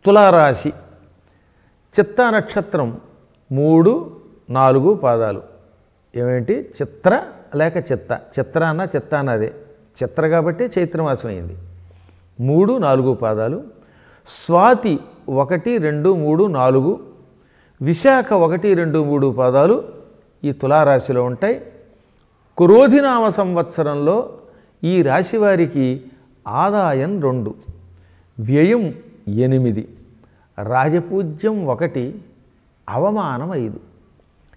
తులారాశి చిత్తా నక్షత్రం 3, 4 పాదాలు. ఏమేంటి? చిత్ర లేక చిత్త. చిత్ర అన్న చిత్త అన్నదే. చిత్ర కాబట్టి చైత్రమాసం అయింది. 3, 4 పాదాలు. స్వాతి 1, 2, 3, 4. విశాఖ 1, 2, 3 పాదాలు ఈ తులారాశిలో ఉంటాయి. క్రోధినామ సంవత్సరంలో ఈ రాశి వారికి ఆదాయం 2, వ్యయం 8, రాజపూజ్యం 1, అవమానం 5.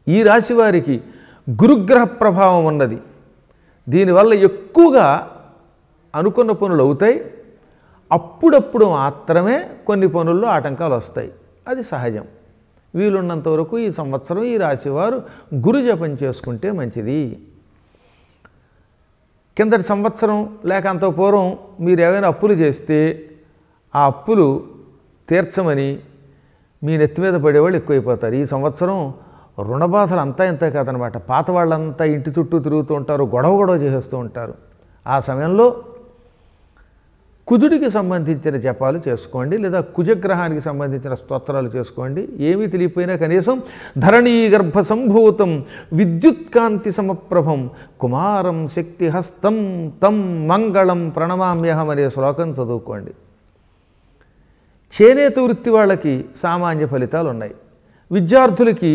ఈ రాశి వారికి గురుగ్రహ ప్రభావం ఉన్నది. దీనివల్ల ఎక్కువగా అనుకున్న పనులు అవుతాయి. అప్పుడప్పుడు మాత్రమే కొన్ని పనుల్లో ఆటంకాలు వస్తాయి. అది సహజం. వీలున్నంత వరకు ఈ సంవత్సరం ఈ రాశివారు గురు జపం చేసుకుంటే మంచిది. కిందటి సంవత్సరం లేక అంత పూర్వం మీరు ఏమైనా అప్పులు చేస్తే ఆ అప్పులు తీర్చమని మీ నెత్తి మీద పడేవాళ్ళు ఎక్కువైపోతారు. ఈ సంవత్సరం రుణబాధలు అంతా ఇంత కాదనమాట. పాత వాళ్ళంతా ఇంటి చుట్టూ తిరుగుతూ ఉంటారు, గొడవ చేసేస్తూ ఉంటారు. ఆ సమయంలో కుజుడికి సంబంధించిన జపాలు చేసుకోండి, లేదా కుజగ్రహానికి సంబంధించిన స్తోత్రాలు చేసుకోండి. ఏమీ తెలియపోయినా కనీసం ధరణీ గర్భ సంభూతం విద్యుత్కాంతి సమప్రభం కుమారం శక్తిహస్తం తం మంగళం ప్రణమామ్యహం అనే శ్లోకం చదువుకోండి. చేనేత వృత్తి వాళ్ళకి సామాన్య ఫలితాలు ఉన్నాయి. విద్యార్థులకి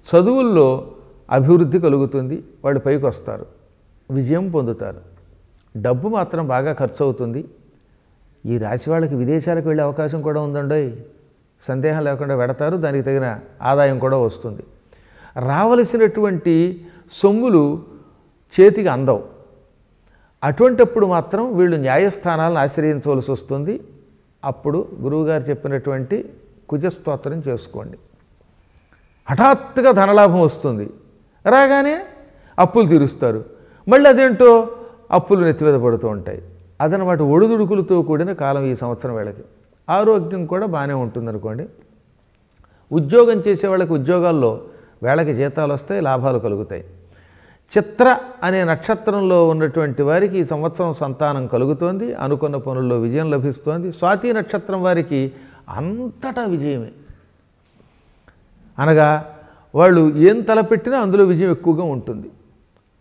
చదువుల్లో అభివృద్ధి కలుగుతుంది, వాళ్ళు పైకి వస్తారు, విజయం పొందుతారు. డబ్బు మాత్రం బాగా ఖర్చు అవుతుంది. ఈ రాశి వాళ్ళకి విదేశాలకు వెళ్ళే అవకాశం కూడా ఉందండి. సందేహం లేకుండా వెడతారు, దానికి తగిన ఆదాయం కూడా వస్తుంది. రావలసినటువంటి సొమ్ములు చేతికి అందవు. అటువంటప్పుడు మాత్రం వీళ్ళు న్యాయస్థానాలను ఆశ్రయించవలసి వస్తుంది. అప్పుడు గురువుగారు చెప్పినటువంటి కుజస్తోత్రం చేసుకోండి. హఠాత్తుగా ధనలాభం వస్తుంది, రాగానే అప్పులు తీరుస్తారు. మళ్ళీ అదేంటో అప్పులు నెత్తిమీద పడుతూ ఉంటాయి. అదనమాట ఒడిదుడుకులతో కూడిన కాలం ఈ సంవత్సరం వేళకి. ఆరోగ్యం కూడా బాగానే ఉంటుందనుకోండి. ఉద్యోగం చేసే వాళ్ళకి ఉద్యోగాల్లో వేళకి జీతాలు వస్తాయి, లాభాలు కలుగుతాయి. చిత్ర అనే నక్షత్రంలో ఉన్నటువంటి వారికి ఈ సంవత్సరం సంతానం కలుగుతోంది, అనుకున్న పనుల్లో విజయం లభిస్తోంది. స్వాతి నక్షత్రం వారికి అంతటా విజయమే. అనగా వాళ్ళు ఏం తలపెట్టినా అందులో విజయం ఎక్కువగా ఉంటుంది.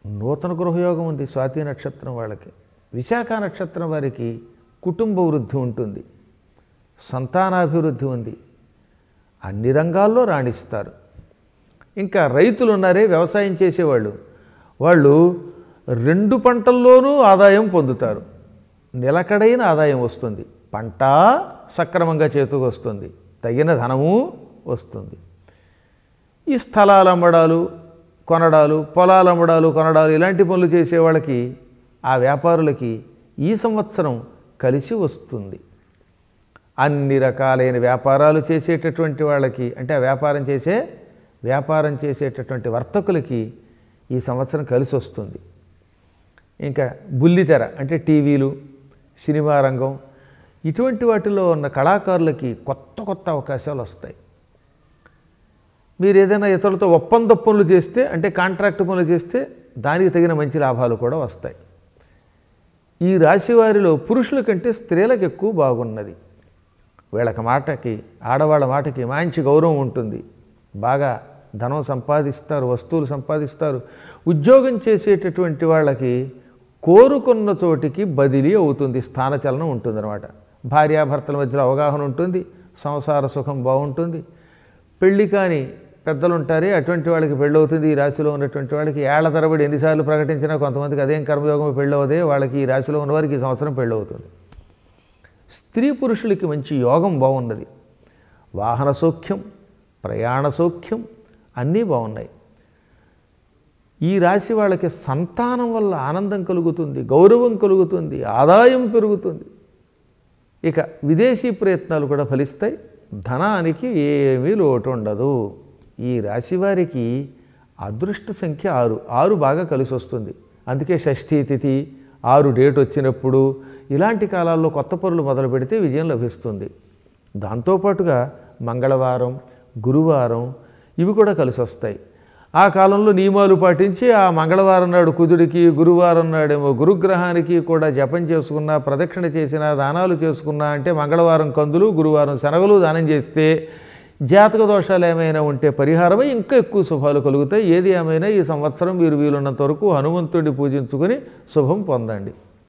నూతన గృహయోగం ఉంది స్వాతి నక్షత్రం వాళ్ళకి. విశాఖ నక్షత్రం వారికి కుటుంబ వృద్ధి ఉంటుంది, సంతానాభివృద్ధి ఉంది, అన్ని రంగాల్లో రాణిస్తారు. ఇంకా రైతులు ఉన్నారే, వ్యవసాయం చేసేవాళ్ళు, వాళ్ళు 2 పంటల్లోనూ ఆదాయం పొందుతారు. నిలకడైన ఆదాయం వస్తుంది, పంట సక్రమంగా చేతికి వస్తుంది, తగిన ధనము వస్తుంది. ఈ స్థలాలు అమ్మడాలు కొనడాలు, పొలాలు అమ్మడాలు కొనడాలు ఇలాంటి పనులు చేసే వాళ్ళకి, ఆ వ్యాపారులకి ఈ సంవత్సరం కలిసి వస్తుంది. అన్ని రకాలైన వ్యాపారాలు చేసేటటువంటి వాళ్ళకి, అంటే ఆ వ్యాపారం చేసేటటువంటి వర్తకులకి ఈ సంవత్సరం కలిసి వస్తుంది. ఇంకా బుల్లితెర అంటే టీవీలు, సినిమా రంగం, ఇటువంటి వాటిలో ఉన్న కళాకారులకి కొత్త అవకాశాలు వస్తాయి. మీరు ఏదైనా ఇతరులతో ఒప్పంద పనులు చేస్తే, అంటే కాంట్రాక్ట్ పనులు చేస్తే దానికి తగిన మంచి లాభాలు కూడా వస్తాయి. ఈ రాశి వారిలో పురుషుల కంటే స్త్రీలకు ఎక్కువ బాగున్నది. వీళ్ళకి మాటకి, ఆడవాళ్ళ మాటకి మంచి గౌరవం ఉంటుంది. బాగా ధనం సంపాదిస్తారు, వస్తువులు సంపాదిస్తారు. ఉద్యోగం చేసేటటువంటి వాళ్ళకి కోరుకున్న చోటికి బదిలీ అవుతుంది, స్థానచలనం ఉంటుందన్నమాట. భార్యాభర్తల మధ్యలో అవగాహన ఉంటుంది, సంసార సుఖం బాగుంటుంది. పెళ్ళి కాని పెద్దలు ఉంటారే, అటువంటి వాళ్ళకి పెళ్ళవుతుంది. ఈ రాశిలో ఉన్నటువంటి వాళ్ళకి ఏళ్ల తరబడి ఎన్నిసార్లు ప్రకటించినా కొంతమందికి అదేం కర్మయోగం పెళ్ళవదే, వాళ్ళకి ఈ రాశిలో ఉన్నవారికి ఈ సంవత్సరం పెళ్ళవుతుంది. స్త్రీ పురుషులకి మంచి యోగం బాగున్నది. వాహన సౌఖ్యం, ప్రయాణ సౌఖ్యం అన్నీ బాగున్నాయి. ఈ రాశి వాళ్ళకి సంతానం వల్ల ఆనందం కలుగుతుంది, గౌరవం కలుగుతుంది, ఆదాయం పెరుగుతుంది. ఇక విదేశీ ప్రయత్నాలు కూడా ఫలిస్తాయి. ధనానికి ఏమీ లోటు ఉండదు. ఈ రాశి వారికి అదృష్ట సంఖ్య 6 బాగా కలిసి వస్తుంది. అందుకే షష్ఠీ తిథి 6 డేట్ వచ్చినప్పుడు ఇలాంటి కాలాల్లో కొత్త పనులు మొదలు పెడితే విజయం లభిస్తుంది. దాంతోపాటుగా మంగళవారం, గురువారం ఇవి కూడా కలిసి వస్తాయి. ఆ కాలంలో నియమాలు పాటించి ఆ మంగళవారం నాడు కుజుడికి, గురువారం నాడేమో గురుగ్రహానికి కూడా జపం చేసుకున్నా, ప్రదక్షిణ చేసినా, దానాలు చేసుకున్నా, అంటే మంగళవారం కందులు, గురువారం శనగలు దానం చేస్తే జాతక దోషాలు ఏమైనా ఉంటే పరిహారమై ఇంకా ఎక్కువ శుభాలు కలుగుతాయి. ఏది ఏమైనా ఈ సంవత్సరం మీరు వీలున్నంత వరకు హనుమంతుడిని పూజించుకొని శుభం పొందండి.